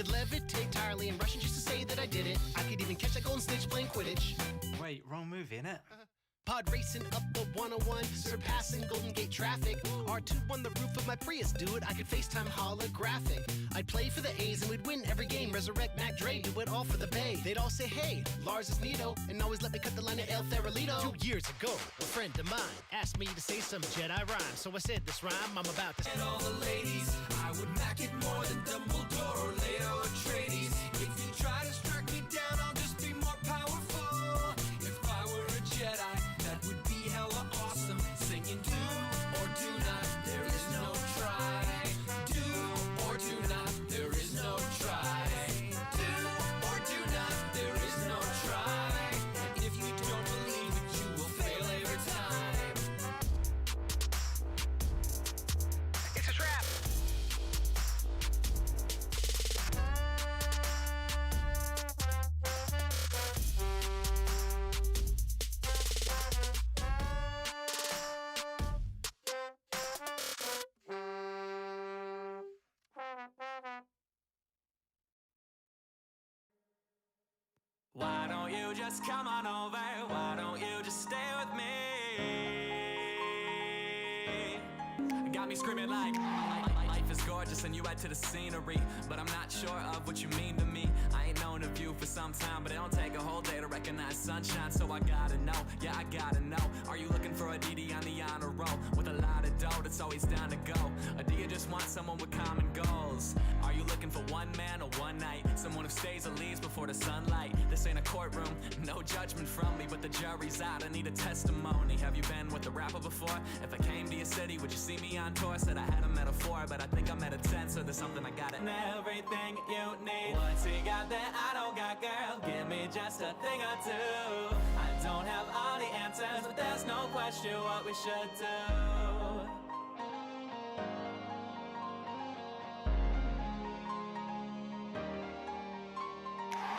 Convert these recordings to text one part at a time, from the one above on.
could levitate entirely in Russian just to say that I did it. I could even catch that golden snitch playing Quidditch. Wait, wrong movie, innit? Pod racing up the 101, surpassing Golden Gate traffic. R2 on the roof of my Prius, dude. I could FaceTime holographic. I'd play for the A's and we'd win every game. Resurrect Mac Dre, do it all for the Bay. They'd all say, hey, Lars is neato, and always let me cut the line at El Farolito. 2 years ago, a friend of mine asked me to say some Jedi rhyme, so I said this rhyme I'm about to. And all the ladies, I would Mac it more than Dumbledore or Leto Atreides. If you try to strike me down, I'll just be more powerful. If I were a Jedi, that would be hella awesome. Singing do or do not, there is no try. Do or do not, there is no try. Do or do not, there is no try. And if you don't believe it, you will fail every time. It's a trap! Why don't you just come on over? Why don't you just stay with me? Got me screaming like life is gorgeous and you add to the scenery, but I'm not sure of what you mean to me. I ain't known of you for some time, but it don't take a whole day to recognize sunshine, so I gotta know, yeah, I gotta know. Are you looking for a DD on the honor roll with a lot of dough that's always down to go? Or do you just want someone with common goals? Are you looking for one man or one night? Someone who stays or leaves before the sunlight? This ain't a courtroom, no judgment from me, but the jury's out, I need a testimony. Have you been with a rapper before? If I came to your city, would you see me on tour? Said I had a metaphor, but I think I'm at a 10, so there's something I got it. Everything you need, what's he got that I don't got, girl? Give me just a thing or two. I don't have all the answers, but there's no question what we should do.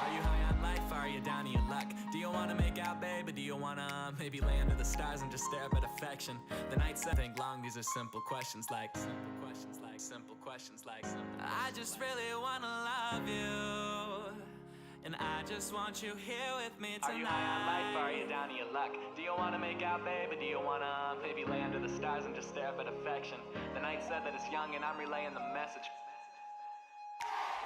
Are you high on life, or are you down to your luck? Do you wanna make out, babe, or do you wanna maybe lay under the stars and just stare at affection? The nights I think long, these are simple questions like I just really wanna love you, and I just want you here with me tonight. Are you high on life, or are you down to your luck? Do you wanna make out, babe, or do you wanna maybe lay under the stars and just stare up at affection? The night said that it's young and I'm relaying the message.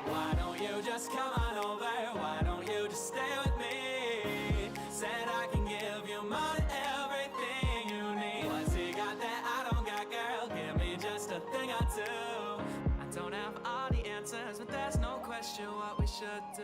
Why don't you just come on over? Why don't you just stay with me? Said I can give you more than everything you need. What's he got that I don't got, girl? Give me just a thing or two. I don't have all the answers, but there's no question what we should do.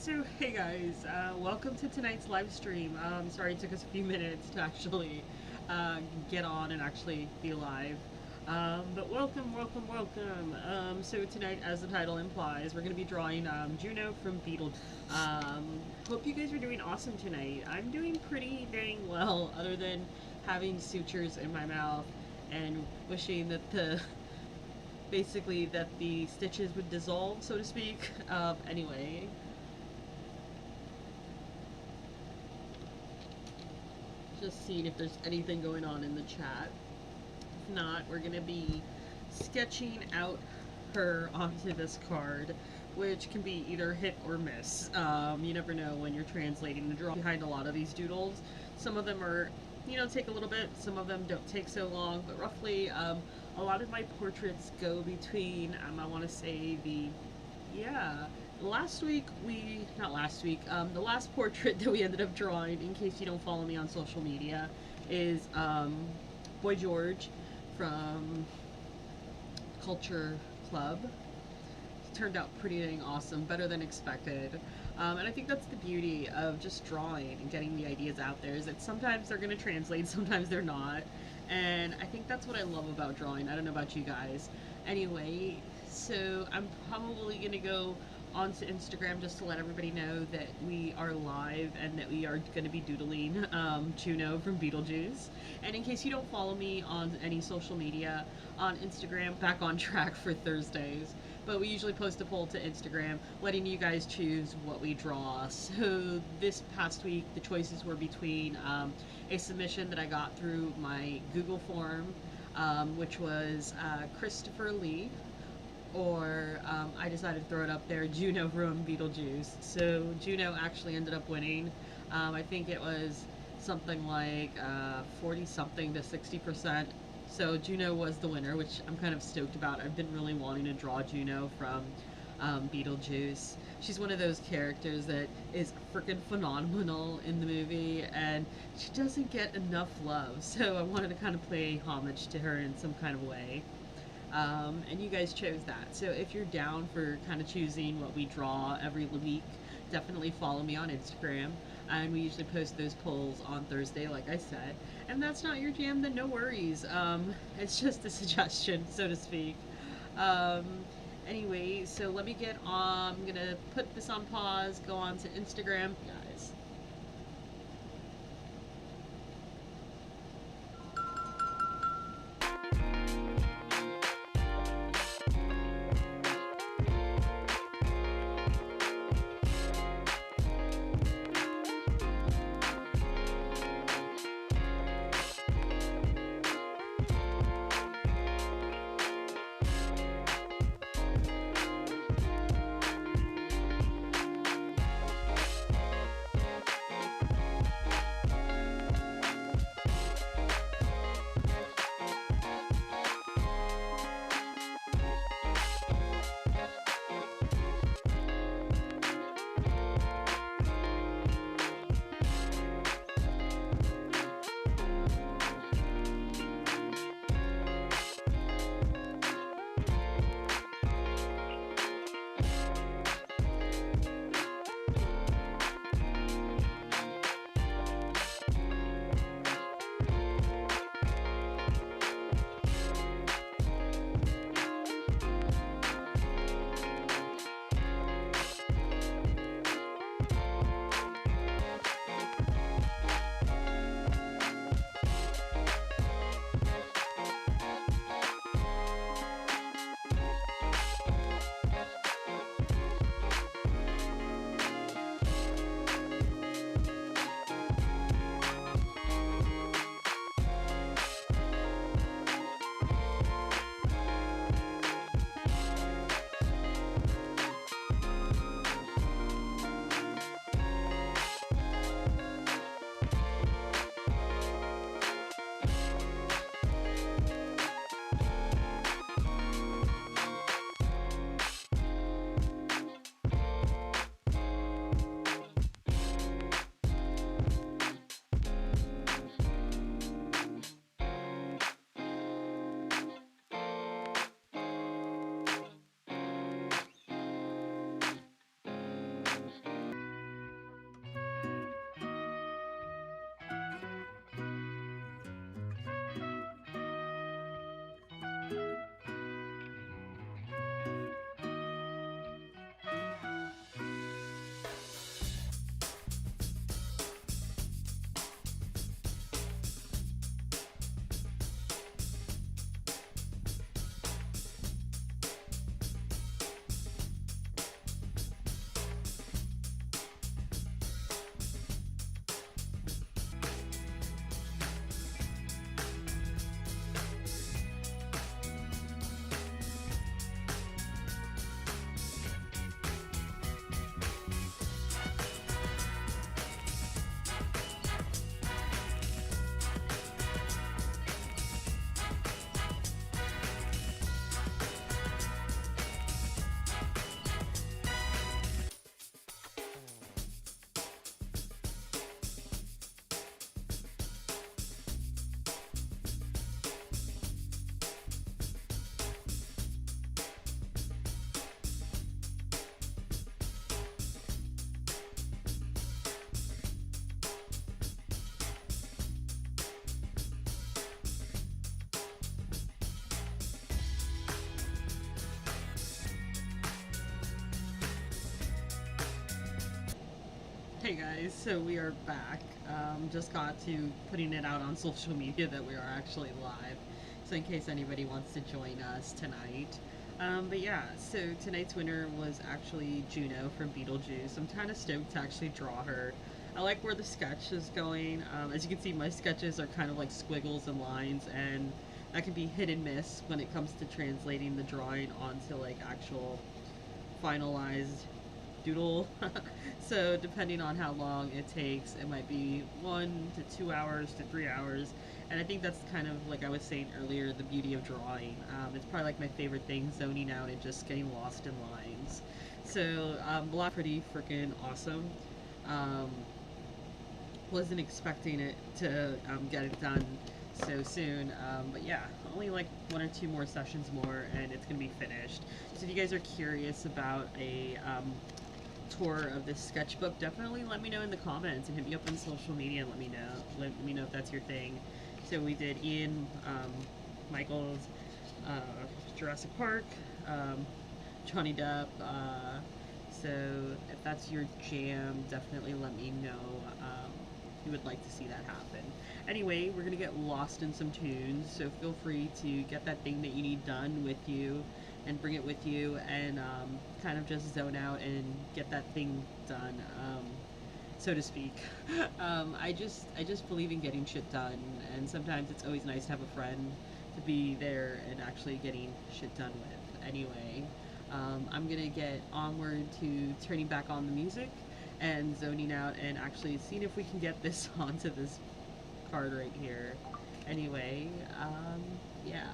So hey guys, welcome to tonight's live stream. Sorry it took us a few minutes to actually get on and actually be live. But welcome, welcome, welcome. So tonight, as the title implies, we're going to be drawing Juno from Beetlejuice. Hope you guys are doing awesome tonight. I'm doing pretty dang well, other than having sutures in my mouth and wishing that basically that the stitches would dissolve, so to speak. Anyway. Just seeing if there's anything going on in the chat. If not, we're going to be sketching out her onto this card, which can be either hit or miss. You never know when you're translating the drawing behind a lot of these doodles. Some of them are, take a little bit, some of them don't take so long, but roughly a lot of my portraits go between, I want to say the last portrait that we ended up drawing, in case you don't follow me on social media, is Boy George from Culture Club. It turned out pretty dang awesome, better than expected. And I think that's the beauty of just drawing and getting the ideas out there, is that sometimes they're going to translate, sometimes they're not. And I think that's what I love about drawing. I don't know about you guys. Anyway, so I'm probably going to go onto Instagram just to let everybody know that we are live and that we are going to be doodling Juno from Beetlejuice. And in case you don't follow me on any social media, on Instagram, back on track for Thursdays. But we usually post a poll to Instagram letting you guys choose what we draw. So this past week, the choices were between a submission that I got through my Google form, which was Christophre Lee, or I decided to throw it up there, Juno from Beetlejuice. So Juno actually ended up winning. I think it was something like 40-something to 60%. So Juno was the winner, which I'm kind of stoked about. I've been really wanting to draw Juno from Beetlejuice. She's one of those characters that is freaking phenomenal in the movie, and she doesn't get enough love. So I wanted to kind of pay homage to her in some kind of way. And you guys chose that. So if you're down for kind of choosing what we draw every week, definitely follow me on Instagram. And we usually post those polls on Thursday, like I said. And that's not your jam, then no worries. It's just a suggestion, so to speak. Anyway, so let me get on. I'm going to put this on pause, go on to Instagram. Guys. Hey guys, so we are back. Just got to putting it out on social media that we are actually live. So in case anybody wants to join us tonight. But yeah, so tonight's winner was actually Juno from Beetlejuice. I'm kind of stoked to actually draw her. I like where the sketch is going. As you can see, my sketches are kind of like squiggles and lines, and that can be hit and miss when it comes to translating the drawing onto like actual finalized doodle. So depending on how long it takes, it might be 1 to 2 hours to 3 hours. And I think that's kind of like I was saying earlier, the beauty of drawing. It's probably like my favorite thing, zoning out and just getting lost in lines. So a lot pretty freaking awesome. Um, wasn't expecting it to get it done so soon, but yeah, only like 1 or 2 more sessions more and it's gonna be finished. So if you guys are curious about a tour of this sketchbook, definitely let me know in the comments and hit me up on social media and let me know if that's your thing. So we did Ian, Michael's, Jurassic Park, Johnny Depp, so if that's your jam, definitely let me know. You would like to see that happen. Anyway, we're gonna get lost in some tunes, so feel free to get that thing that you need done with you and bring it with you and kind of just zone out and get that thing done, so to speak. I just believe in getting shit done, and sometimes it's always nice to have a friend to be there and actually getting shit done with. Anyway, I'm gonna get onward to turning back on the music and zoning out and actually seeing if we can get this onto this card right here. Anyway, yeah.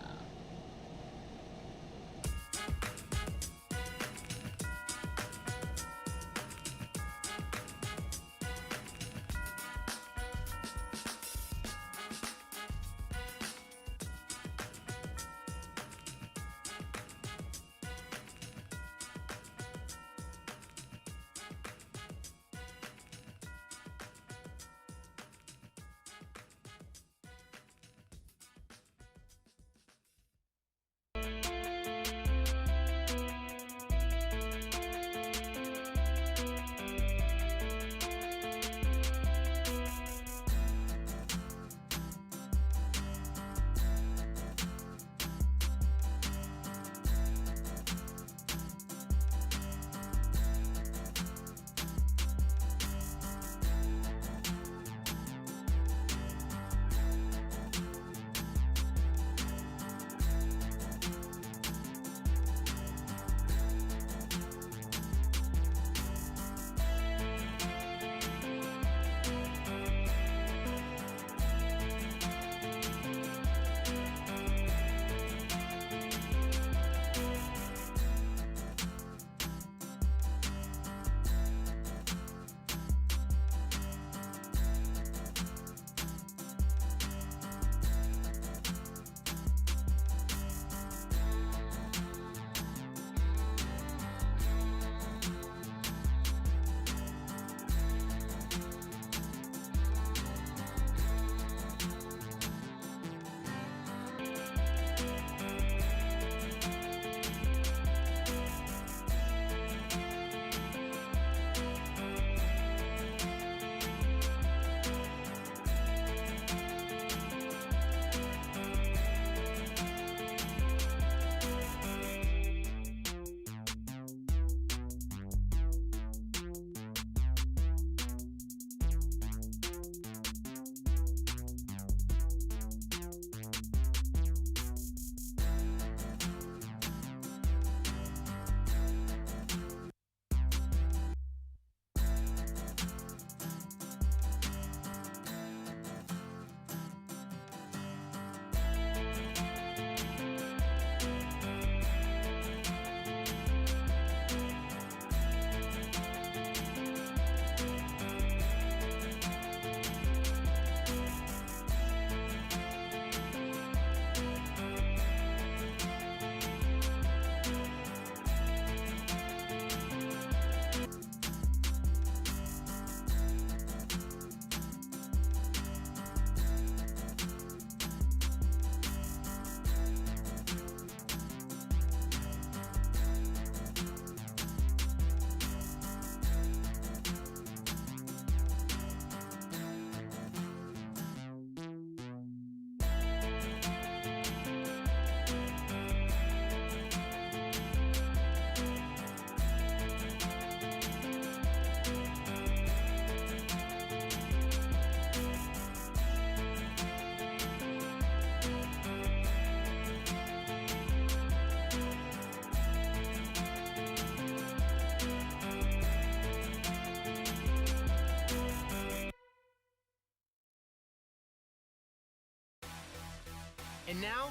And now,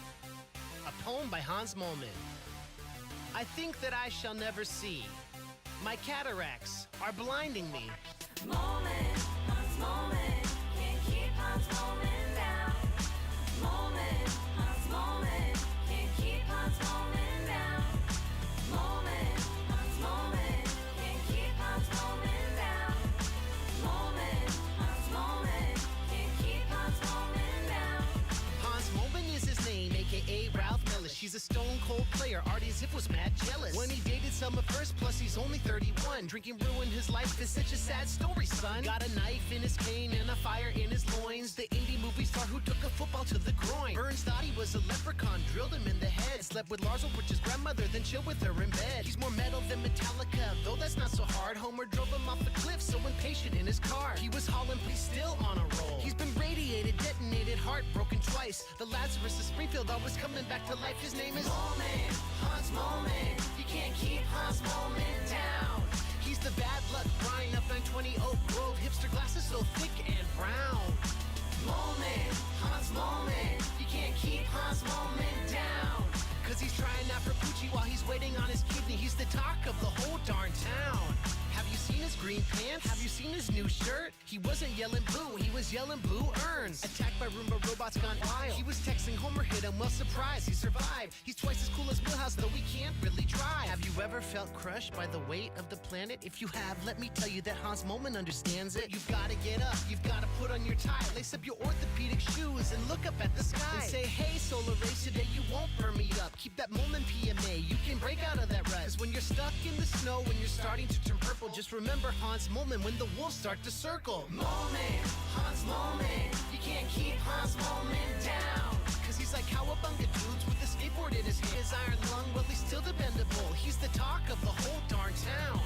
a poem by Hans Moleman. I think that I shall never see. My cataracts are blinding me. Moment, Hans moment, can't keep Hans moment down. Moment, Hans moment, can't keep Hans moment down. Moment, Hans moment, can't keep Hans moment down. Moment, Hans moment, can't keep Hans moment down. Hans Moleman is his name, aka Ralph Mellish. He's a stone cold player, Artie Ziff was mad jealous. When he dated Summer first, plus he's only 31. Drinking ruined his life, is such a sad story, son. Got a knife in his cane and a fire in his loins. The indie movie star who took a football to the groin. Burns thought he was a leprechaun, drilled him in the head. Slept with Lars Ulbricht's grandmother, then chilled with her in bed. He's more metal than Metallica, though that's not so hard. Homer drove him off the cliff, so impatient in his car. He was hauling, but he's still on a roll. He's been radiated, detonated, heartbroken twice. The Lazarus of Springfield, always coming back to life. His name is Moment, Hans Moment. You can't keep Hans Moment down. He's the bad luck Brian up on 20 Oak Grove. Hipster glasses so thick and brown. Moment, Hans Moment. You can't keep Hans Moment down. Cause he's trying out for Poochie while he's waiting on his kidney. He's the talk of the whole darn town. Have you seen his green pants? Have you seen his new shirt? He wasn't yelling boo, he was yelling blue urns. Attacked by Roomba robots gone wild. He was texting Homer, hit him, well surprised, he survived. He's twice as cool as Milhouse, though he can't really drive. Have you ever felt crushed by the weight of the planet? If you have, let me tell you that Hans Moleman understands it. You've gotta get up, you've gotta put on your tie. Lace up your orthopedic shoes and look up at the sky. And say, hey, solar race, today you won't burn me up. Keep that Moleman PMA, you can break out of that rut. Cause when you're stuck in the snow, when you're starting to turn purple, just remember Hans Moleman when the wolves start to circle. Moment, Hans Moleman, you can't keep Hans Moleman down. Cause he's like cowabunga dudes with a skateboard in his hand. His iron lung, well he's still dependable. He's the talk of the whole darn town.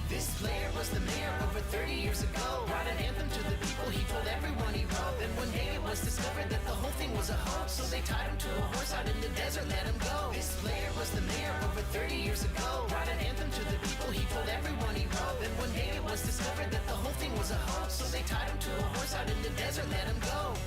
This player was the mayor over 30 years ago. Brought an anthem to the people, he told everyone he wrote. Then one day it was discovered that the whole thing was a hoax. So they tied him to a horse out in the desert, let him go. This player was the mayor over 30 years ago. Brought an anthem to the people, he told everyone he wrote. Then one day it was discovered that the whole thing was a hoax. So they tied him to a horse out in the desert, let him go.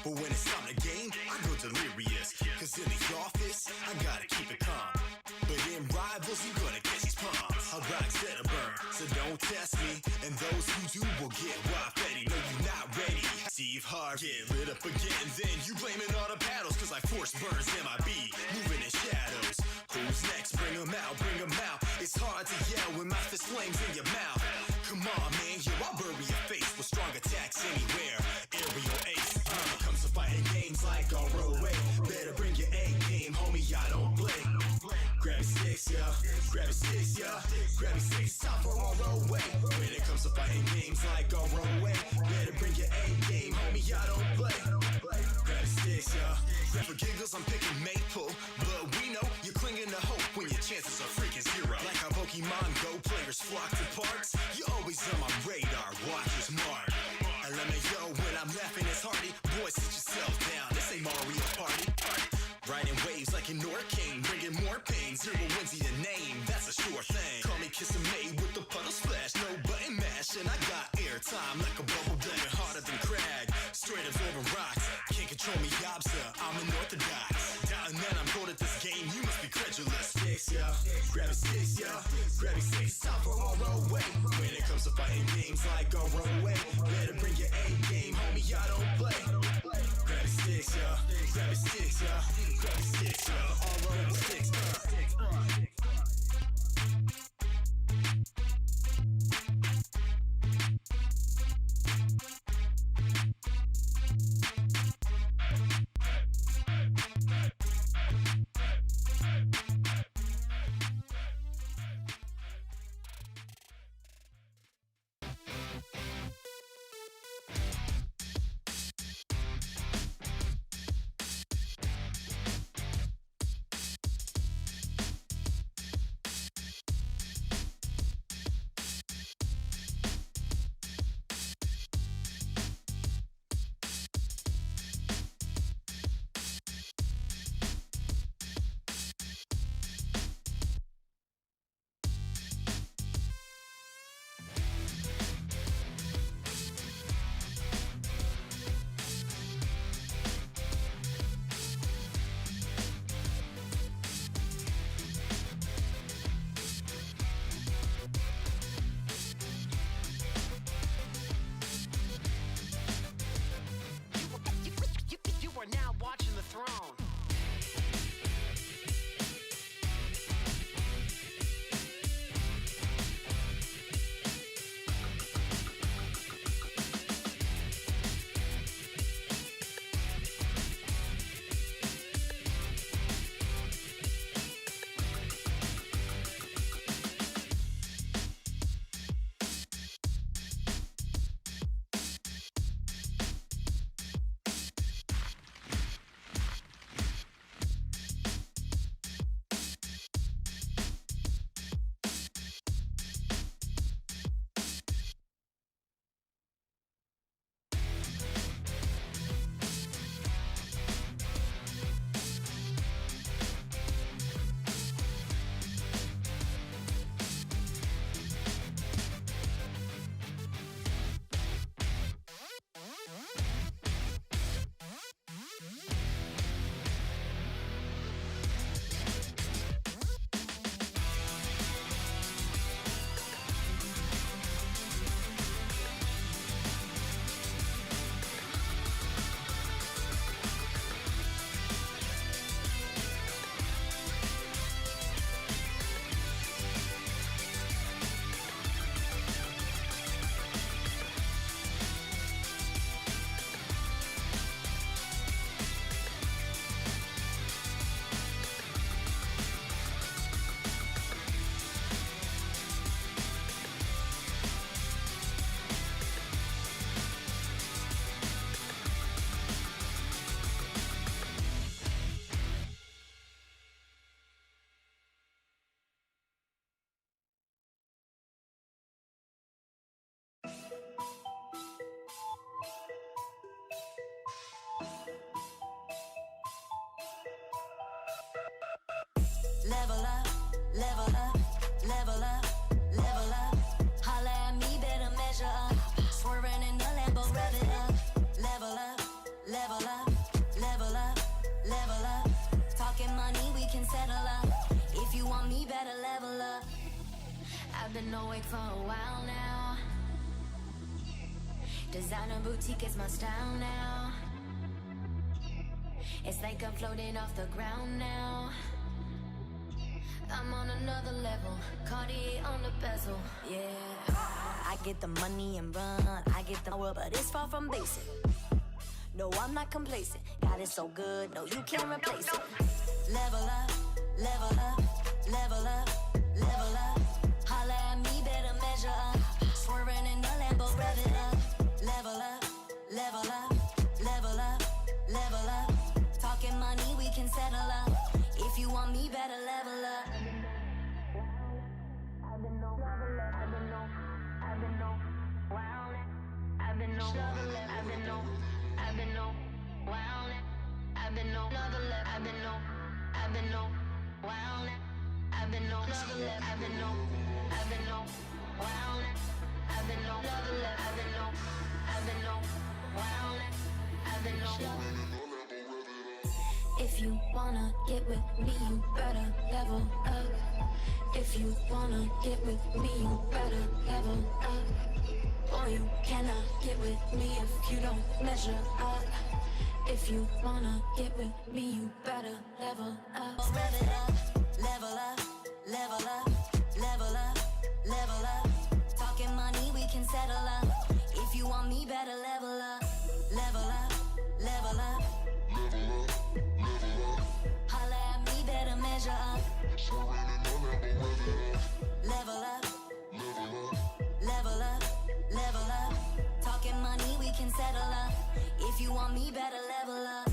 But when it's time to game, I go delirious. Cause in the office, I gotta keep it calm. But in rivals, you gonna catch these palms. I ride instead of burn, so don't test me. And those who do will get wild Fetty. No, you're not ready. Steve Harvey, get lit up again. Then you blaming all the paddles, cause I force burns MIB, moving in shadows. Who's next? Bring 'em out, bring 'em out. It's hard to yell when my fist flames in your mouth. Come on, man, yo, I'll bury your face with strong attacks anywhere. Aerial ace. When it comes to fighting games like ROA, better bring your A game, homie, I don't play. Grab your sticks, yeah. Grab your sticks, yeah. Grab your sticks, time for ROA. When it comes to fighting games like ROA, better bring your A game, homie, I don't play. Grab your sticks, yeah. Grab for giggles, I'm picking Maple, but we know you're clinging to hope when your chances are freaking zero. Like how Pokemon Go players flock to parks, you're always on my radar, watch your mark. LMAO, when I'm laughing, it's hearty. Boy, sit yourself down, this ain't Mario Party. Riding waves like an King, bringing more pain. Zero wins your name, that's a sure thing. Call me Kissin' May with the puddle splash, no button mash, and I got airtime like a bubble blender, harder than crag. Straight absorbing rocks, can't control me, Yobza, I'm unorthodox. Down and then I'm good at this game, you must be credulous. Sticks, yeah, grab your sticks, yeah, grab your sticks, time for ROA. When it comes to fighting games like ROA, better bring your A game, homie, I don't play. Grab your sticks, yeah, grab your sticks, yeah, grab your sticks, yeah, ROA sticks, You are now watching the throne. Level up, level up, level up, level up. Holla at me, better measure up. Swerving in the Lambo, rev it up. Level up, level up. been awake for a while now. Designer boutique is my style now. It's like I'm floating off the ground now. I'm on another level, Cartier on the bezel, yeah. I get the money and run, I get the power, but it's far from basic. No, I'm not complacent, God is so good, no, you can't replace it. Level up, level up, level up, level up. Holla at me, better measure up. Swerving in the Lambo, rev it up. Level up, level up, level up, level up. Talking money, we can settle up. If you want me, better level up. I've been no, I've been no, I've been no, wow. I've been no, I've been no, I've been no, wow. I've been no, I've been no, I've been no, wow. I've been no, I've been no, I've been no, wow. I've been no, I've been no, I've been no, wow. I've been no. If you wanna get with me, you better level up. If you wanna get with me, you better level up. Or you cannot get with me if you don't measure up. If you wanna get with me, you better level up. Rev it up, level up, level up, level up, level up. Talking money, we can settle up. If you want me, better level up, level up, level up. Holla at me, better measure up. Level up, level up, level up. Talking money, we can settle up. If you want me, better level up.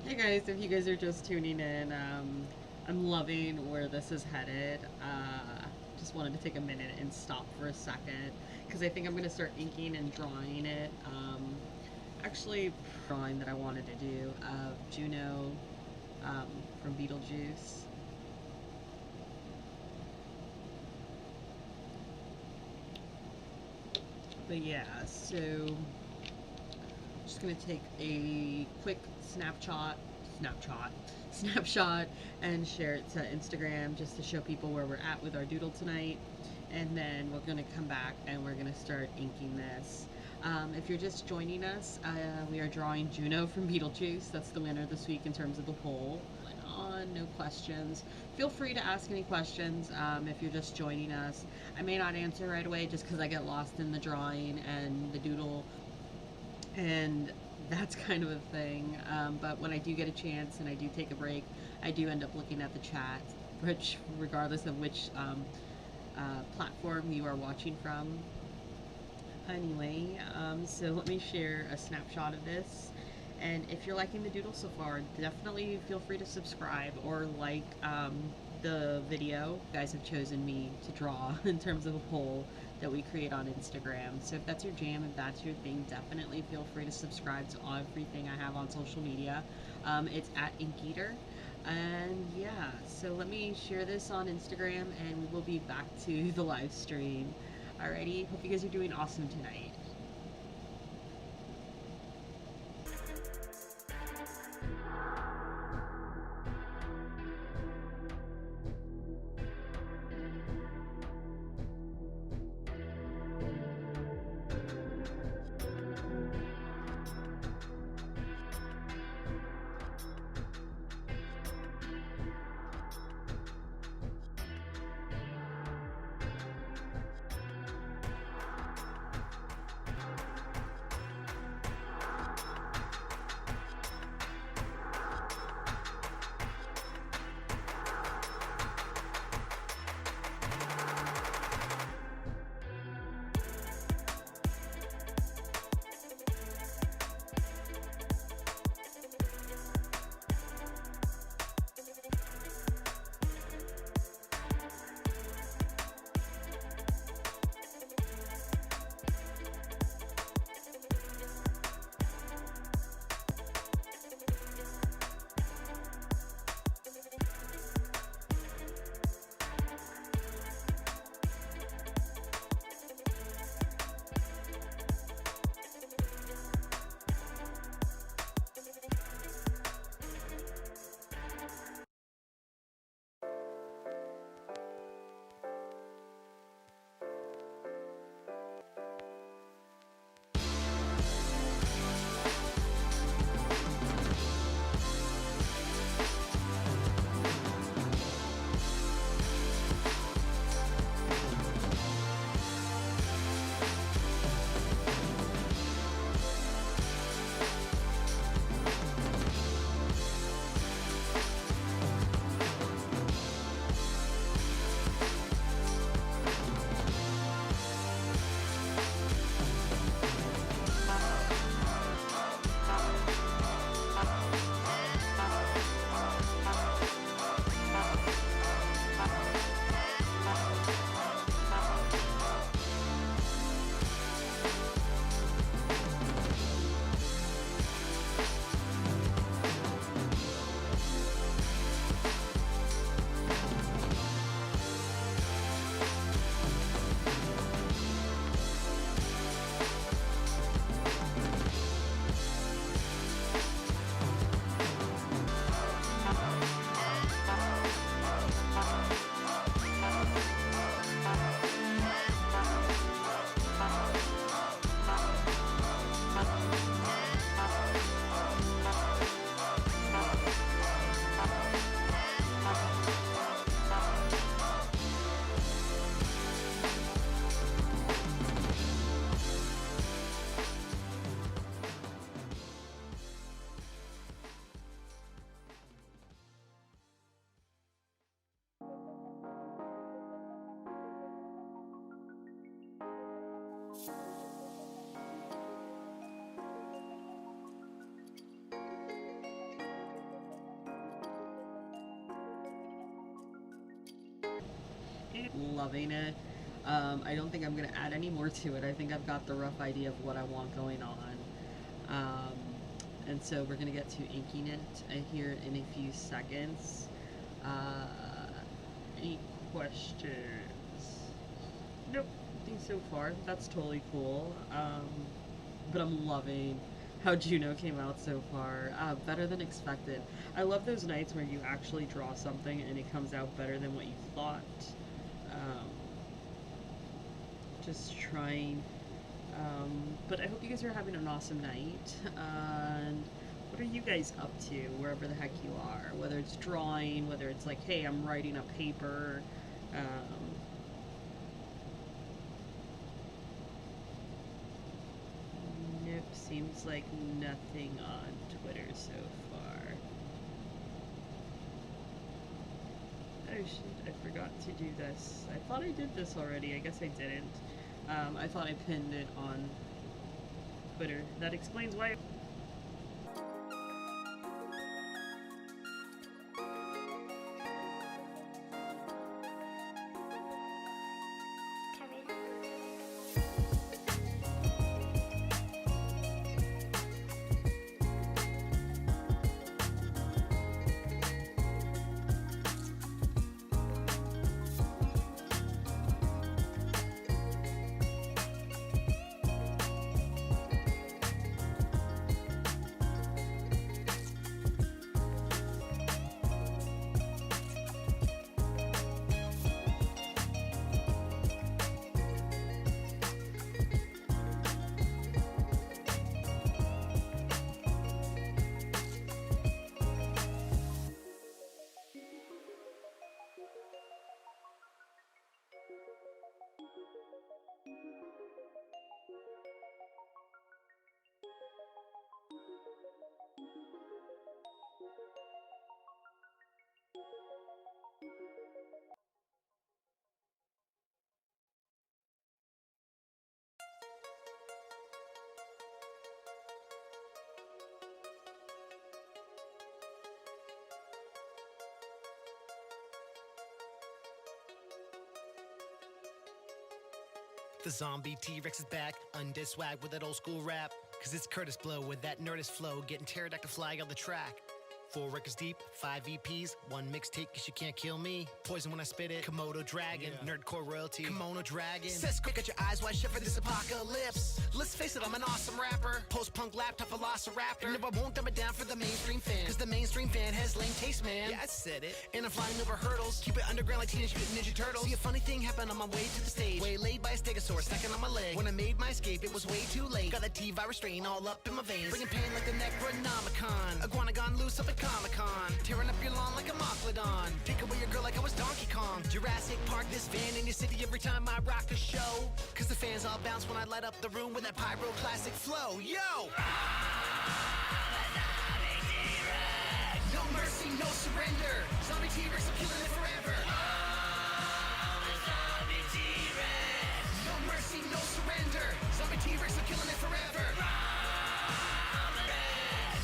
Hey guys, if you guys are just tuning in, I'm loving where this is headed. Just wanted to take a minute and stop for a second because I think I'm going to start inking and drawing it. Actually, drawing that I wanted to do of Juno from Beetlejuice. But yeah, so just gonna take a quick snapshot and share it to Instagram just to show people where we're at with our doodle tonight, and then we're gonna come back and we're gonna start inking this. If you're just joining us, we are drawing Juno from Beetlejuice. That's the winner this week in terms of the poll. No questions. Feel free to ask any questions if you're just joining us. I may not answer right away just because I get lost in the drawing and the doodle, and that's kind of a thing. But when I do get a chance and I do take a break, I do end up looking at the chat, which regardless of which platform you are watching from. Anyway, so let me share a snapshot of this. And if you're liking the doodle so far, definitely feel free to subscribe or like the video. You guys have chosen me to draw in terms of a poll that we create on Instagram. So if that's your jam, if that's your thing, definitely feel free to subscribe to everything I have on social media. It's at inkeater. And yeah, so let me share this on Instagram and we'll be back to the live stream. Alrighty, hope you guys are doing awesome tonight. loving it. I don't think I'm going to add any more to it. I think I've got the rough idea of what I want going on. And so we're going to get to inking it here in a few seconds. Any questions? Nope, nothing so far. That's totally cool. But I'm loving how Juno came out so far. Better than expected. I love those nights where you actually draw something and it comes out better than what you thought. Just trying. But I hope you guys are having an awesome night. And what are you guys up to, wherever the heck you are? Whether it's drawing, whether it's like, hey, I'm writing a paper. Nope, seems like nothing on Twitter so far. Oh shoot, I forgot to do this. I thought I did this already. I guess I didn't. I thought I pinned it on Twitter. That explains why. The zombie T-Rex is back, undead swag with that old school rap. Cause it's Curtis Blow with that nerdist flow, getting pterodactyl fly on the track. 4 records deep, 5 EPs, 1 mixtape, cause you can't kill me. Poison when I spit it, Komodo dragon, nerdcore royalty, Kimono dragon. Says quick, got your eyes wide shut for this apocalypse. Let's face it, I'm an awesome rapper. Post-punk laptop velociraptor. Never won't dumb it down for the mainstream fan, cause the mainstream fan has lame taste, man. Yeah, I said it. And I'm flying over hurdles, keep it underground like Teenage Mutant Ninja Turtles. See a funny thing happen on my way to the stage. Waylaid by a stegosaurus, stacking on my leg. When I made my escape, it was way too late. Got that T-virus strain all up in my veins. Bringing pain like the Necronomicon. Iguanagon loose up at Comic-Con. Tearing up your lawn like a Moplodon. Take away your girl like I was Donkey Kong. Jurassic Park this van in your city every time I rock a show. Cause the fans all bounce when I light up the room with that pyroclastic flow. Yo! No mercy, no surrender. Zombie T-Rex, I'm killing it forever. Zombie T-Rex. No mercy, no surrender. Zombie T-Rex, I'm killing it forever.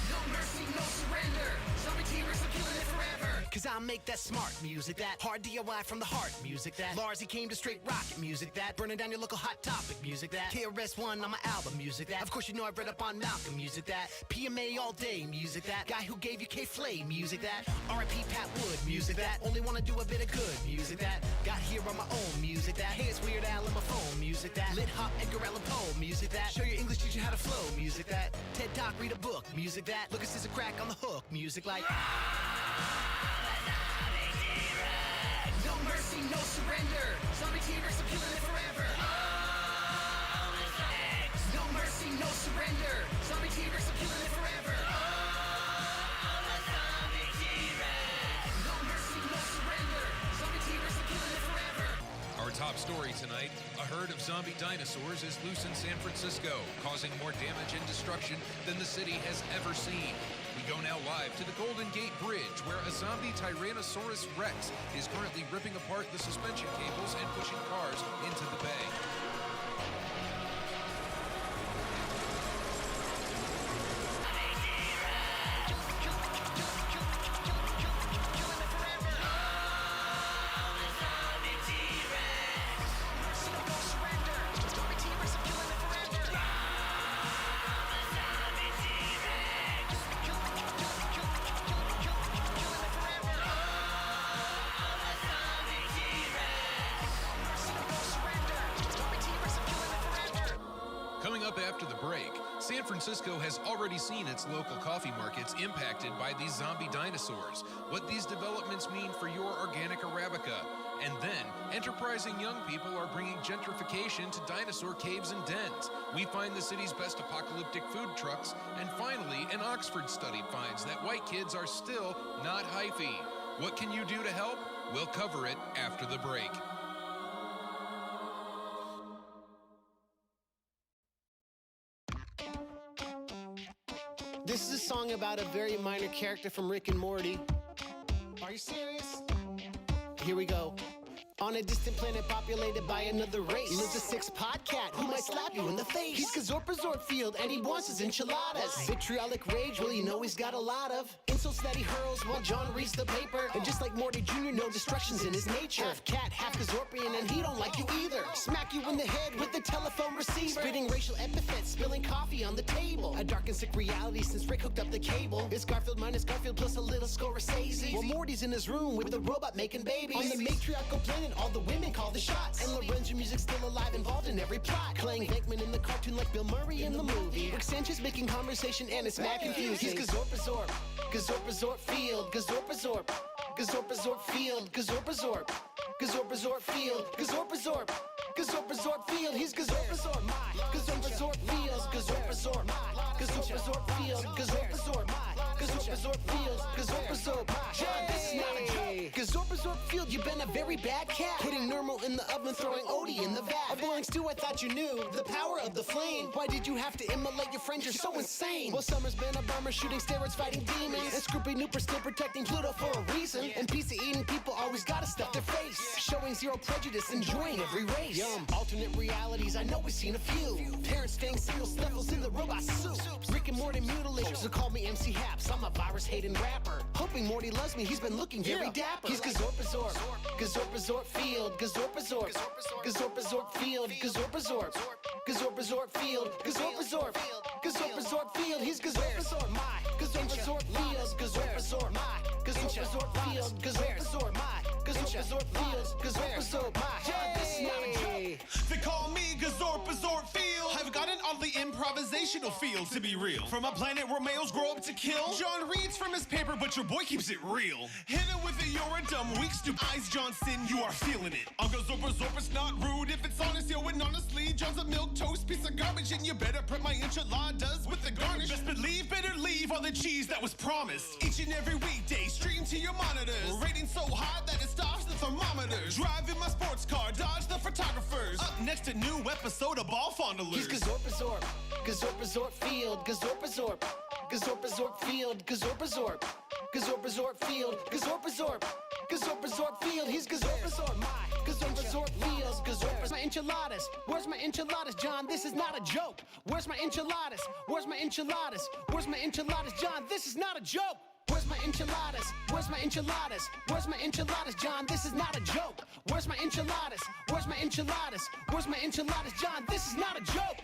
No mercy, no surrender. Zombie T-Rex, I'm killing it forever. Cause I make that smart music, that hard DIY from the heart music, that Lars, he came to straight rocket music, that burning down your local hot topic music, that KRS-One on my album music, that of course you know I've read up on Malcolm music, that PMA all day music, that guy who gave you K-Flay music, that R.I.P. Pat Wood music, that only wanna do a bit of good music, that got here on my own music, that hey it's Weird Al on my phone music, that lit hop Edgar Allan Poe music, that show your English teacher how to flow music, that TED Talk read a book music, that look at Scissor Crack on the hook music, like no mercy, no surrender. Zombie T-Rex, I'm killing it forever. No mercy, no surrender. Zombie T-Rex, I'm killing it forever. No mercy, no surrender. Zombie T-Rex, I'm killing it forever. Our top story tonight, a herd of zombie dinosaurs is loose in San Francisco, causing more damage and destruction than the city has ever seen. We go now live to the Golden Gate Bridge, where a zombie Tyrannosaurus Rex is currently ripping apart the suspension cables and pushing cars into the bay. San Francisco has already seen its local coffee markets impacted by these zombie dinosaurs, what these developments mean for your organic Arabica. And then, enterprising young people are bringing gentrification to dinosaur caves and dens. We find the city's best apocalyptic food trucks. And finally, an Oxford study finds that white kids are still not hyphy. What can you do to help? We'll cover it after the break. This is a song about a very minor character from Rick and Morty. Are you serious? Here we go. On a distant planet populated by another race lives a six podcat who might slap you in the face. He's Gazorpazort Field and he wants his enchiladas. Vitriolic rage, well you know he's got a lot of insults that he hurls while John reads the paper. And just like Morty Jr., no destruction's in his nature. Half cat, half Gazorpian, and he don't like you either. Smack you in the head with the telephone receiver. Spitting racial epithets, spilling coffee on the table. A dark and sick reality since Rick hooked up the cable. It's Garfield minus Garfield plus a little Scorsese. While Morty's in his room with the robot making babies. On the matriarchal planet, all the women call the shots. And Lorenzo music's still alive, involved in every plot. Playing Venkman in the cartoon like Bill Murray in the movie. Rick Sanchez making conversation and it's mad confusing. He's Gazorpazorp, Gazorpazorp Field, Gazorpazorp, Gazorpazorp Field, Gazorpazorp, Gazorpazorp Field, Gazorpazorp, Gazorpazorp Field. He's Gazorpazorp, my Gazorpazorp Field, Gazorpazorp, Gazorpazorp Field, Gazorpazorp, Gazorpazorp Field, Gazorpazorp. John, this is not a joke. Gazorpazorp Field, you've been a very bad cat. Putting normal in the oven, throwing Odie in the vat. A boiling stew, I thought you knew the power of the flame. Why did you have to immolate your friends? You're so insane. Well, Summer's been a bummer, shooting steroids, fighting demons. And Scroopy Nooper still protecting Pluto for a reason. And pizza-eating people always gotta stuff their face. Showing zero prejudice, enjoying every race. Yum, alternate realities, I know we've seen a few. Parents staying single, snuffles in the robot soup. Rick and Morty mutilators, so call me MC Haps. I'm a virus-hating rapper. Hoping Morty loves me, he's been looking very dapper. He's Gazorpazorp, Gazorpazorp Field, Gazorpazorp, Gazorpazorp Field, Gazorpazorp, Gazorpazorp Field, Gazorpazorp, Gazorpazorp Field. He's Gazorpazorp, my Gazorpazorp Field, Gazorpazorp, my Gazorpazorp Field, Gazorpazorp, my Gazorpazorp Field, Gazorpazorp, my. This is not a joke. They call me Gazorpazorp Field. I've got an oddly improvisational feel, to be real. From a planet where males grow up to kill. John reads from his paper, but your boy keeps it real. Hit it with a you're a dumb, weak, stupid eyes, Johnson, you are feeling it. I'm Gazorpazorp, it's not rude if it's honest, yo, and honestly, John's a milk toast piece of garbage, and you better prep my enchiladas with the garnish. Best believe, better leave all the cheese that was promised. Each and every weekday, stream to your monitors. Rating so hot that it stops the thermometers. Driving my sports car, dodge the photographers. Up next, a new episode of Ball Fondlers. He's Gazorpazorp, Gazorpazorp Field, Gazorpazorp, Gazorpazorp Field, Gazorpazorp, Gazorpazorp Field, Gazorpazorp, Gazorpazorp Field. He's Gazorpazorp, my Gazorpazorp Field, Gazorpazorp. My enchiladas, where's my enchiladas, John? This is not a joke. Where's my enchiladas? Where's my enchiladas? Where's my enchiladas, John? This is not a joke. Where's my enchiladas? Where's my enchiladas? Where's my enchiladas, John? This is not a joke. Where's my enchiladas? Where's my enchiladas? Where's my enchiladas, John? This is not a joke.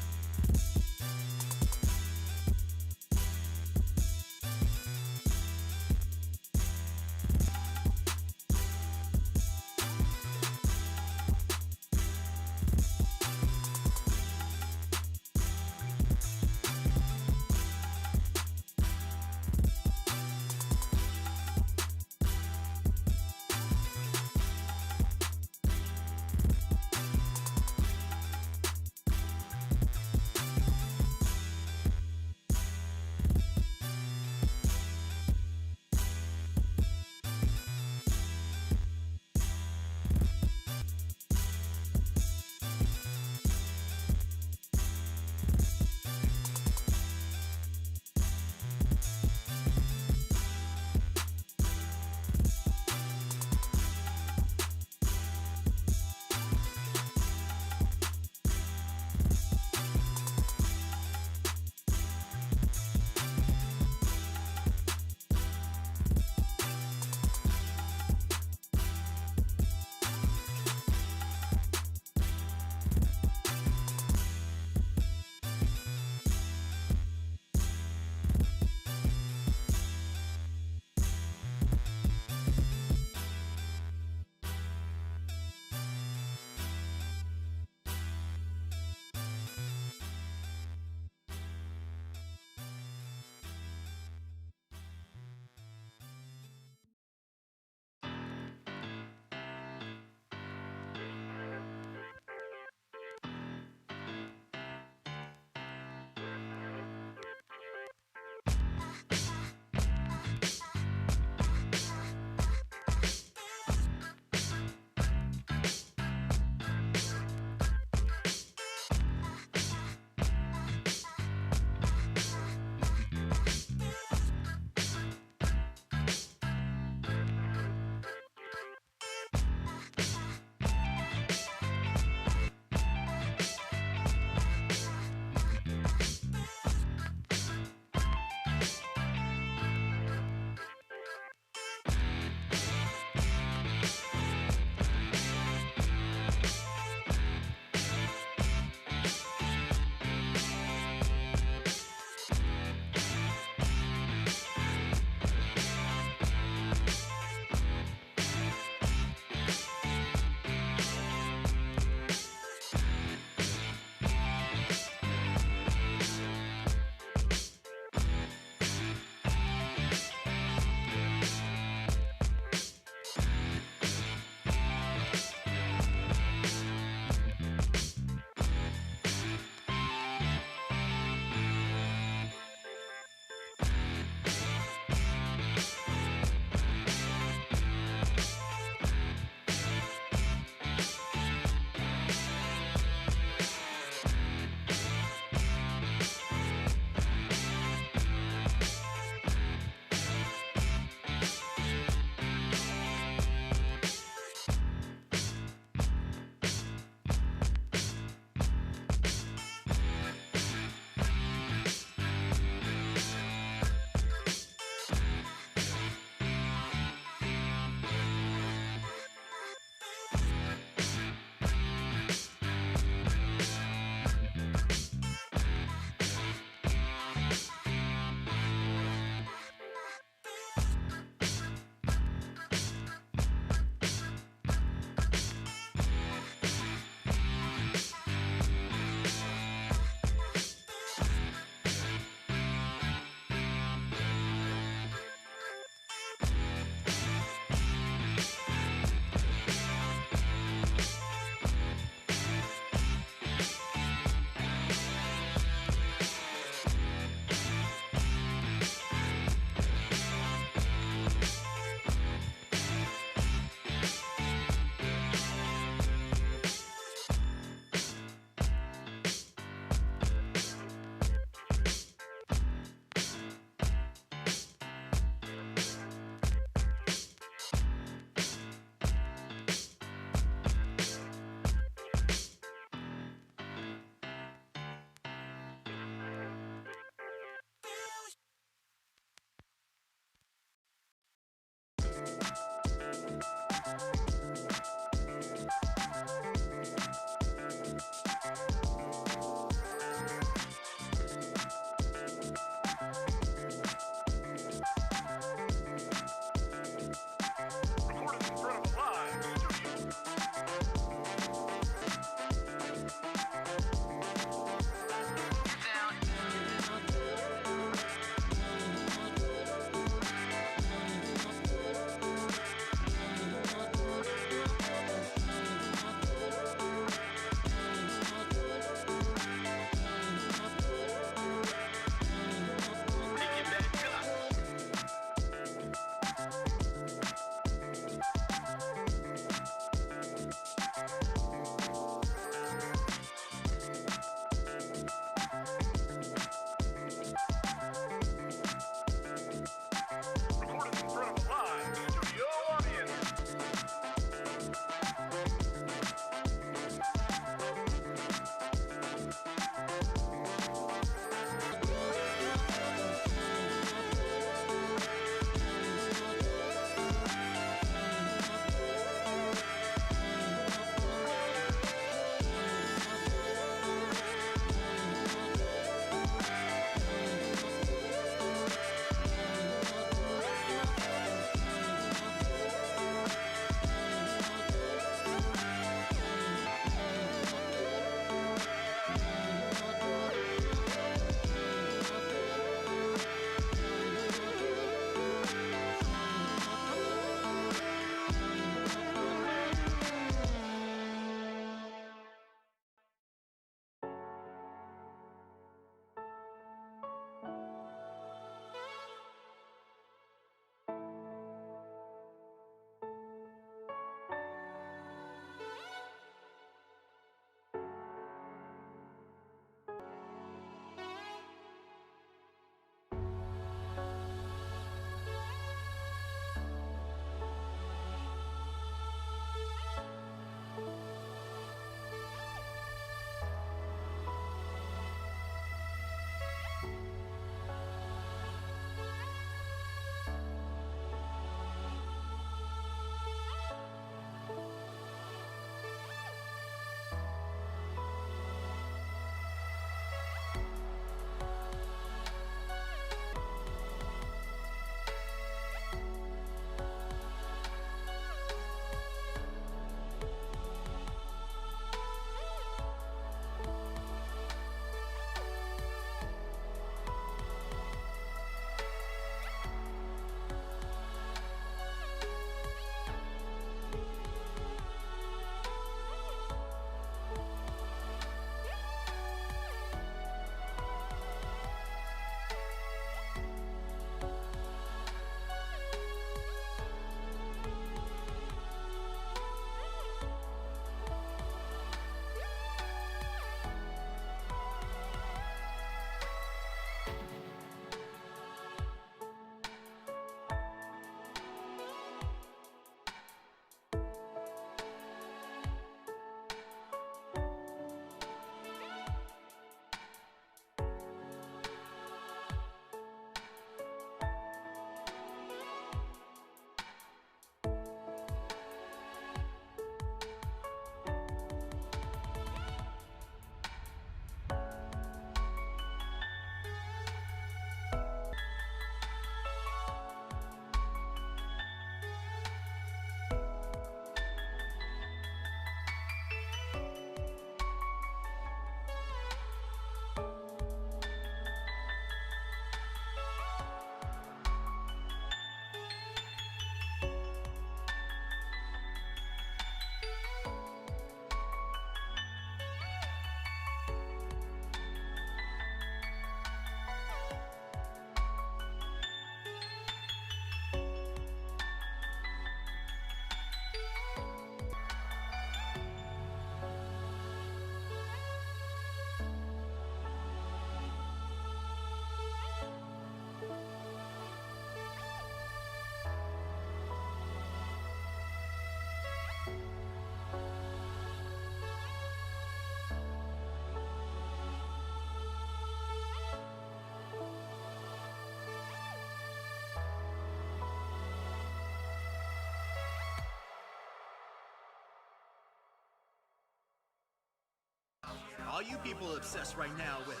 All you people obsessed right now with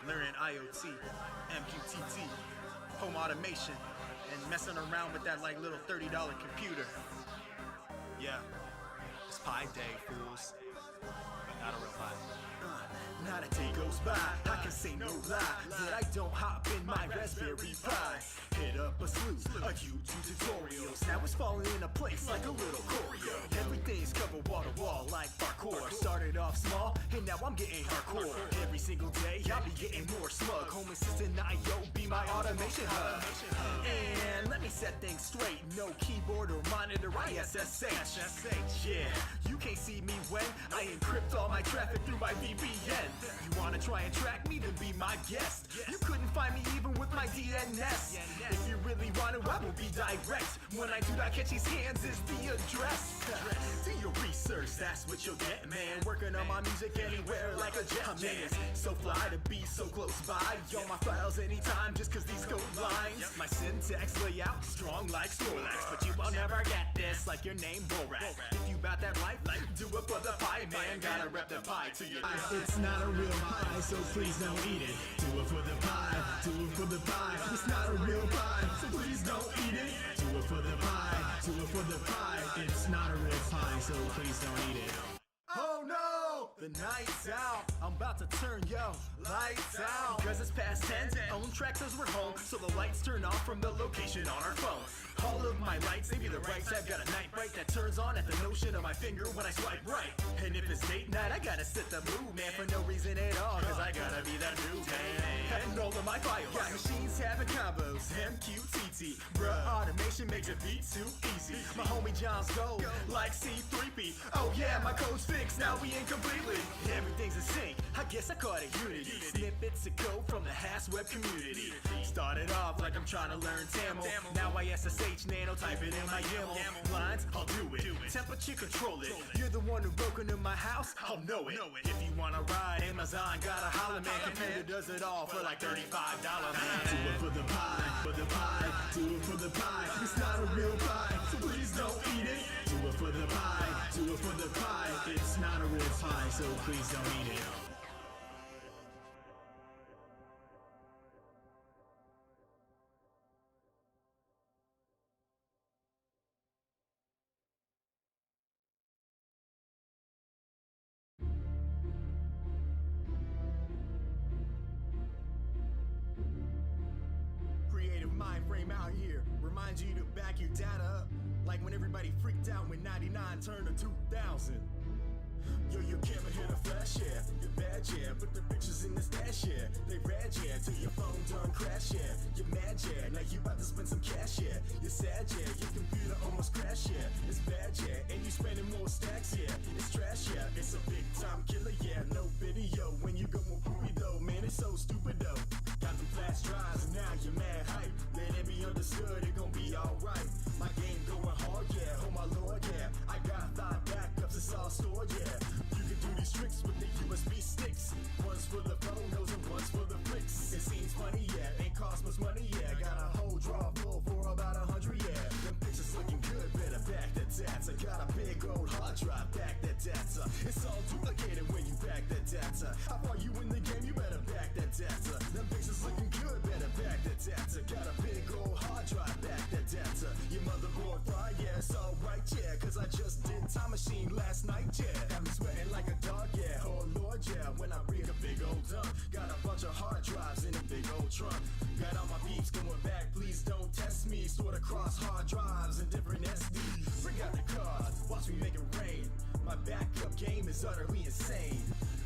learning IoT, MQTT, home automation, and messing around with that like little $30 computer. Yeah, it's Pi Day, fools. But not a real pie. Not a day goes by, I can say no lie that I don't hop in my Raspberry Pi. Hit up a slew of YouTube tutorials. Now it's falling into place like a little choreo. Everything's covered wall to wall like parkour. Started off small, and now I'm getting hardcore. Every single day, I'll be getting more smug. Home Assistant IO be my automation hub. And let me set things straight. No keyboard or monitor, I SSH. Yeah, you can't see me when I encrypt all my traffic through my VPN. You wanna try and track me, then be my guest. You couldn't find me even with my DNS. If you really want to, I will be direct. When I do not catch these hands is the address. Do your research, that's what you'll get, man. Working on my music anywhere like a jet. Man, so fly to be so close by. All my files anytime just cause these code lines. My syntax layout strong like Snorlax. But you will never get this like your name Borat. If you bout that life, do it for the pie, man. Gotta rep the pie to your It's not a real pie, so please don't eat it. Do it for the pie, do it for the pie. It's not a real pie, so please don't eat it. Do it for the pie, do it for the pie. It's not a real pie, so please don't eat it. Oh no! The night's out. I'm about to turn yo lights out. Because it's past 10, own tracks as we're home. So the lights turn off from the location on our phone. All of my lights, maybe the right side got a night bright that turns on at the notion of my finger when I swipe right. And if it's date night, I gotta set the mood, man, for no reason at all. Cause I gotta be that dude, man. And all of my files got machines having combos, MQTT. Bruh, automation makes it be too easy. My homie John's gold, like C3P. Oh yeah, my code's fixed, now we in completely. Everything's in sync, I guess I caught it Unity. Snippets of code from the Hasweb community. Started off like I'm trying to learn Tamil. Now I SSH nano, type it in my YAML. Lines, I'll do it. Temperature control it. You're the one who broke into my house, I'll know it. If you wanna ride, Amazon got a holla, man. Computer does it all for like $35, man. Do it for the pie, for the pie. Do it for the pie. It's not a real pie, so please don't eat it. Do it for the pie, do it for the pie. It's not a real pie, so please don't eat it. Mind frame out here reminds you to back your data up, like when everybody freaked out when 99 turned to 2000. Yo, your camera hit a flash, yeah. You're bad, yeah. Put the pictures in the stash, yeah. They rad, yeah. Till your phone done crash, yeah. You're mad, yeah. Now you about to spend some cash, yeah. You're sad, yeah. Your computer almost crashed, yeah. It's bad, yeah. And you spending more stacks, yeah. It's trash, yeah. It's a big time killer, yeah. No video when you go more booty though, man. It's so stupid though. Got them flash drives and now you're mad hype. Let it be understood, it gon' be alright. My game going hard, yeah. Oh my lord, yeah. I got 5 backups, it's all stored, yeah. You can do these tricks with the USB sticks. One's for the photos and one's for the flicks. It seems funny, yeah. Ain't cost much money, yeah. Got a whole drawer full for about 100, yeah. Them pictures looking good, better back that data. Got a big old hard drive, back that data. It's all duplicated when you back that data. How far you in the game, you better back that data. Them pictures looking good, better back that data. Got a big old hard drive, back that data. Your motherboard fried, yeah, it's alright, yeah. Cause I just did Time Machine last night, yeah. Got me sweating like a dog, yeah. Oh lord, yeah. When I read a big old dump, got a bunch of hard drives in a big old trunk. Got all my peeps going back, please don't test me. Stored across hard drives and different SDs. Bring out the cards, watch me make it rain. My backup game is utterly insane.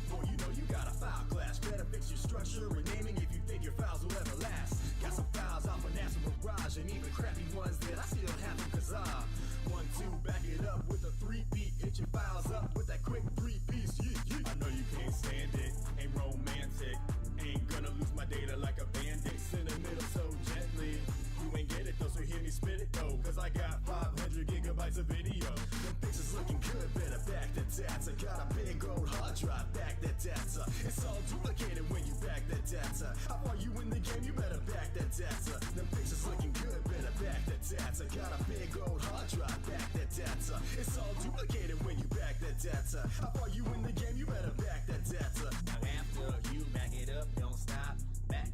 Boy, you know you got a file clash. Better fix your structure and naming if you think your files will ever last. Got some files off of National Garage and even crappy ones that I still have them cause 1, 2, back it up with a 3-beat. Hit your files up with that quick 3-piece. Yeah. I know you can't stand it, ain't romantic. Ain't gonna lose my data like a band-aid. In the middle so gently. You ain't get it though, so hear me spit it though. Cause I got 500 gigabytes of video. Them pictures looking good, better back the data. Got a big old hard drive, back that data. It's all duplicated when you back that data. How far you in the game, you better back that data. Them pictures looking good, better back that data. Got a big old hard drive, back that data. It's all duplicated when you back that data. How far you in the game, you better back that vendetta. Now after you back it up, don't stop. Back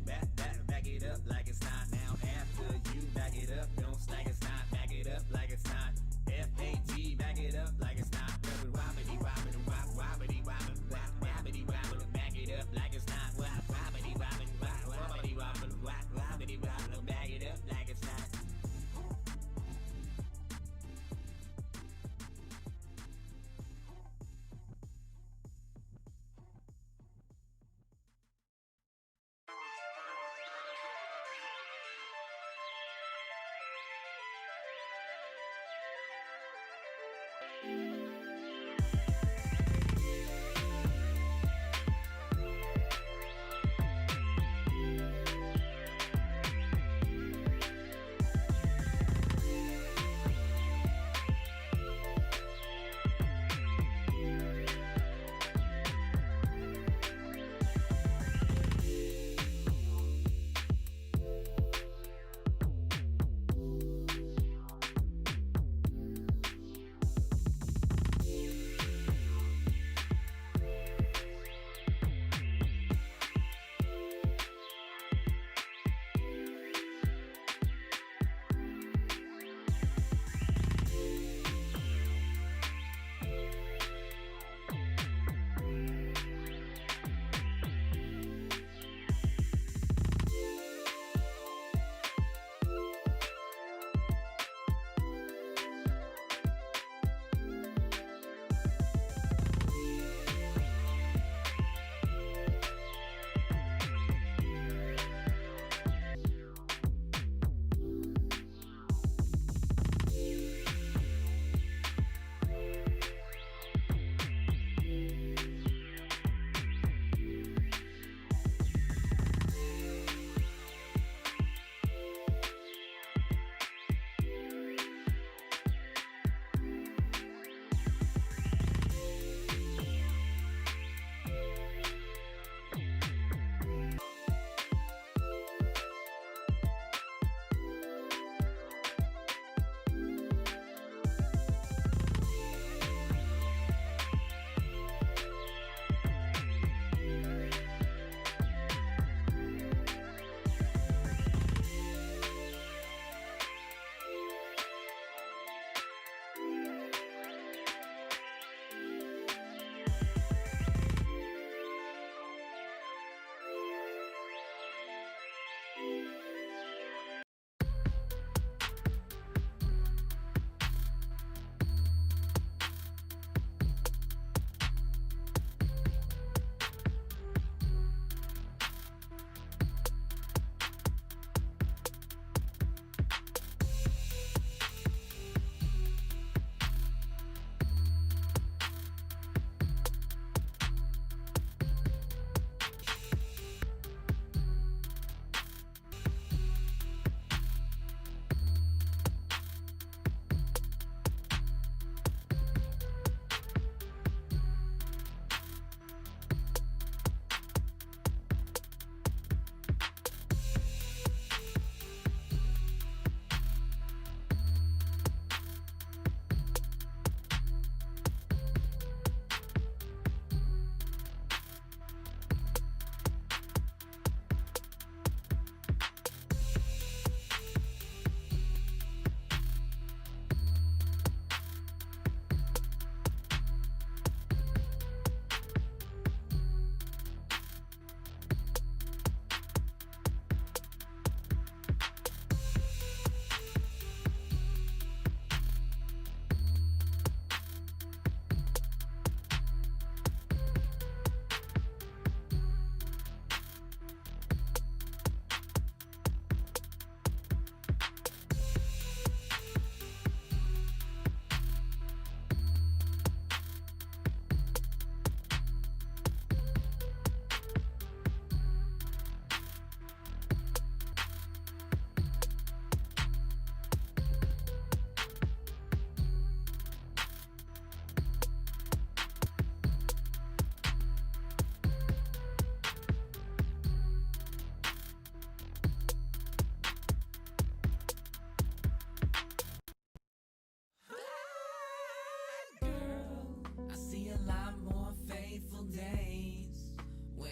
it up like it's not. Now after you back it up, don't like it's not. Back it up like it's not. F-A-T, back it up like it's not. Wobbity wobbity wop, wobbity wobbity wop, wobbity wobbity, back it up like it's not. Wobbity wobbity wop, wobbity wobbity wop, wobbity wobbity, back it up like it's not.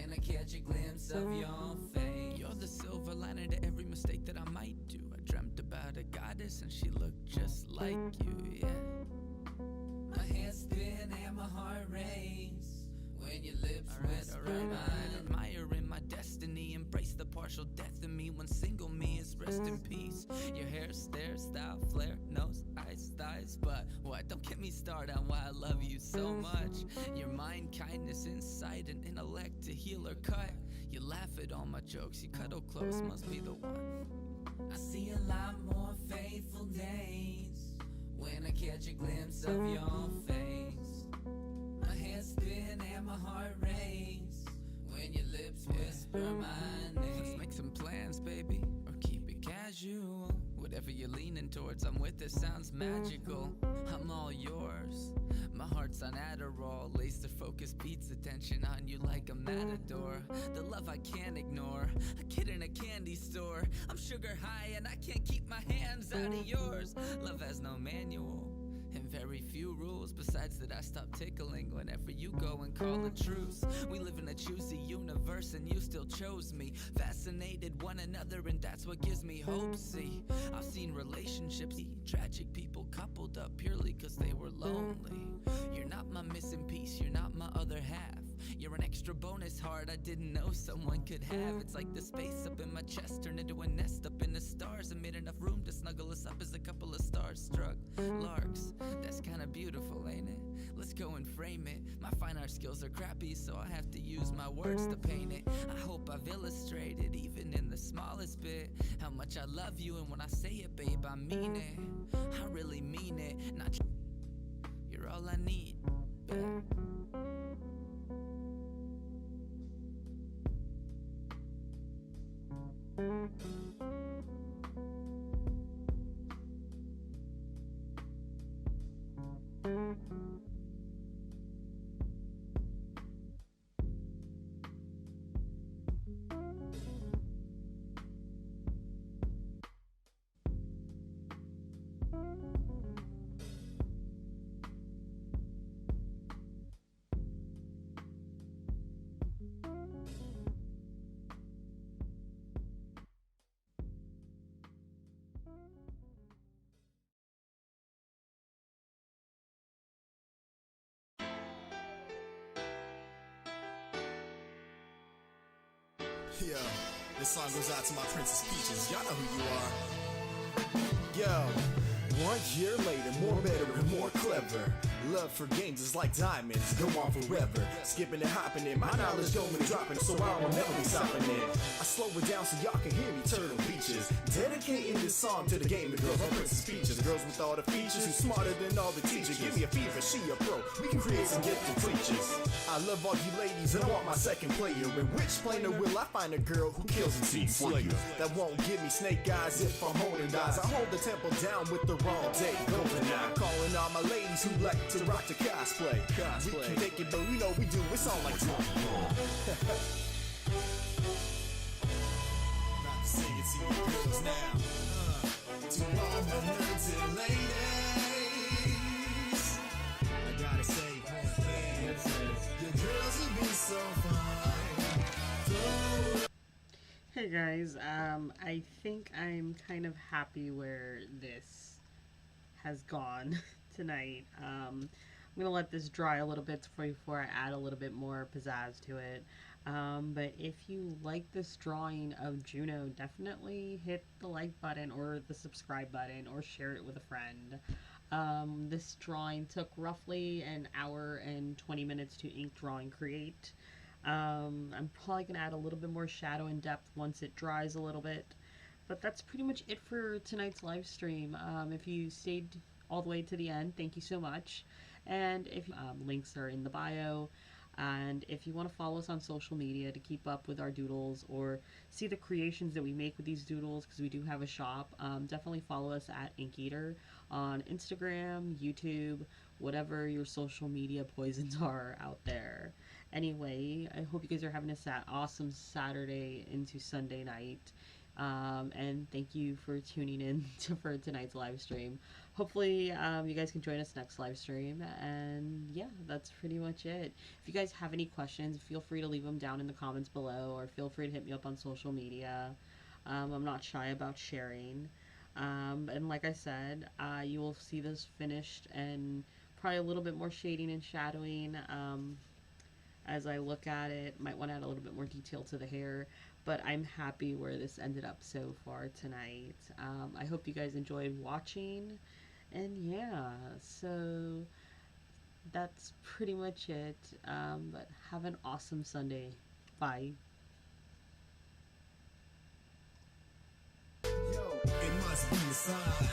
when I catch a glimpse of your face. You're the silver lining to every mistake that I might do. I dreamt about a goddess and she looked just like you, yeah. My head spin and my heart race when your lips whisper mine. Admiring my destiny, embrace the partial death of me. When single me is rest in peace. Your hair, stare, style, flare, nose, eyes, thighs. But what? Don't get me started on why I love you so much. Your mind, kindness, insight, and intellect to heal or cut. You laugh at all my jokes, you cuddle close, must be the one. I see a lot more faithful days when I catch a glimpse of your face. My head spin and my heart race when your lips whisper my name. Let's make some plans, baby, or keep it casual. Whatever you're leaning towards, I'm with it, sounds magical. I'm all yours. My heart's on Adderall, laser focus beats attention on you like a matador. The love I can't ignore, a kid in a candy store. I'm sugar high and I can't keep my hands out of yours. Love has no manual and very few rules, besides that I stop tickling whenever you go and call a truce. We live in a choosy universe and you still chose me. Fascinated one another and that's what gives me hope. See, I've seen relationships, tragic people coupled up purely cause they were lonely. You're not my missing piece, you're not my other half. You're an extra bonus heart I didn't know someone could have. It's like the space up in my chest turned into a nest up in the stars and made enough room to snuggle us up as a couple of starstruck larks. That's kinda beautiful, ain't it? Let's go and frame it. My fine art skills are crappy, so I have to use my words to paint it. I hope I've illustrated, even in the smallest bit, how much I love you, and when I say it, babe, I mean it. I really mean it. Not you're all I need, babe. Yo, this song goes out to my Princess Peaches. Y'all know who you are. Yo, 1 year later, more better and more clever. Love for games is like diamonds, go on forever. Skipping and hopping it, my knowledge going and dropping, so I will never be stopping it. I slow it down so y'all can hear me turtle beaches. Dedicating this song to the gaming girls, my Princess Peaches. Girls with all the features, who's smarter than all the teachers. Give me a fever, she a pro, we can create some gifted creatures. I love all you ladies and I want my second player. In which planer will I find a girl who kills and sees Slayer? That won't give me snake eyes if I'm holding eyes. I hold the temple down with the wrong date. Golden eye, calling all my ladies who like to rock the cosplay. We can take it, but we know we do. It's all like About to sing it to you girls now. To all my nerds and ladies, I gotta say one thing. Your girls have been so fine. Hey guys, I think I'm kind of happy where this has gone tonight. I'm gonna let this dry a little bit before I add a little bit more pizzazz to it. But if you like this drawing of Juno, definitely hit the like button or the subscribe button or share it with a friend. This drawing took roughly an hour and 20 minutes to ink, draw, and create. I'm probably gonna add a little bit more shadow and depth once it dries a little bit. But that's pretty much it for tonight's live stream. If you stayed all the way to the end, thank you so much. And if links are in the bio. And if you want to follow us on social media to keep up with our doodles or see the creations that we make with these doodles, because we do have a shop, definitely follow us at Inkeater on Instagram, YouTube, whatever your social media poisons are out there. Anyway, I hope you guys are having a awesome Saturday into Sunday night. And thank you for tuning in for tonight's live stream. hopefully you guys can join us next live stream. And yeah, that's pretty much it. If you guys have any questions, feel free to leave them down in the comments below, or feel free to hit me up on social media. I'm not shy about sharing. And like I said, you will see this finished and probably a little bit more shading and shadowing as I look at it. Might want to add a little bit more detail to the hair, but I'm happy where this ended up so far tonight. I hope you guys enjoyed watching, and yeah, so that's pretty much it. But have an awesome Sunday. Bye. Yo, it must be a sign.